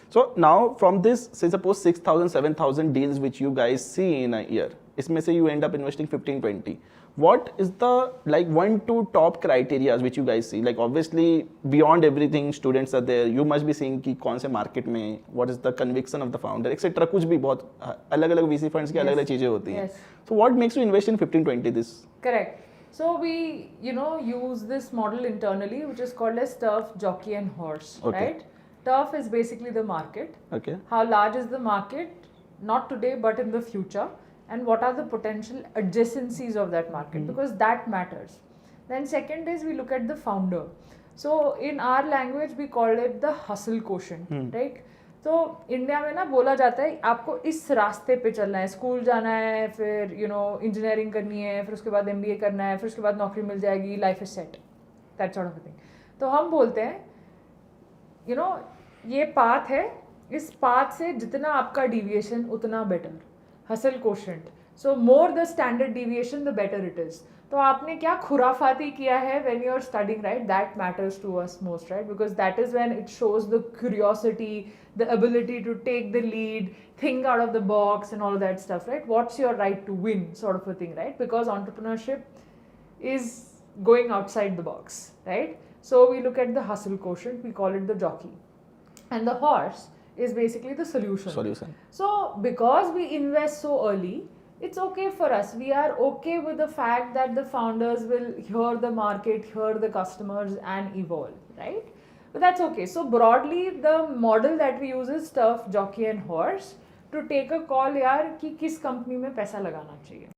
So now from this, say suppose 6,000 7,000 deals which you guys see in a year, इसमें से you end up investing 15-20. What is the like 1-2 top criteria which you guys see? Like obviously beyond everything students are there, you must be seeing कि कौन से market में, what is the conviction of the founder, etc. कुछ भी बहुत अलग अलग VC funds की अलग अलग चीजें होती हैं. So what makes you invest in 15-20 this? Correct. So we, use this model internally, which is called as turf, jockey, and horse. Okay. Right? Turf is basically the market. Okay. How large is the market? Not today, but in the future. And what are the potential adjacencies of that market? Because that matters. Then second is we look at the founder. So in our language, we call it the hustle quotient, right? तो India में ना बोला जाता है आपको इस रास्ते पे चलना है, स्कूल जाना है, फिर इंजीनियरिंग करनी है, फिर उसके बाद MBA करना है, फिर उसके बाद नौकरी मिल जाएगी, life is set, that sort of thing. तो हम बोलते हैं ये पाथ है, इस पाथ से जितना आपका डिविएशन उतना better, hustle quotient. So more the standard deviation the better it is. तो आपने क्या खुराफाती किया है when you are studying, right? That matters to us most, right? Because that is when it shows the curiosity, the ability to take the lead, think out of the box and all that stuff, right? What's your right to win sort of a thing, right? Because entrepreneurship is going outside the box, right? So we look at the hustle quotient, we call it the jockey. And the horse is basically the solution. So because we invest so early, it's okay for us. We are okay with the fact that the founders will hear the market, hear the customers and evolve, right? But that's okay. So broadly, the model that we use is turf, jockey and horse to take a call यार कि किस company में पैसा लगाना चाहिए.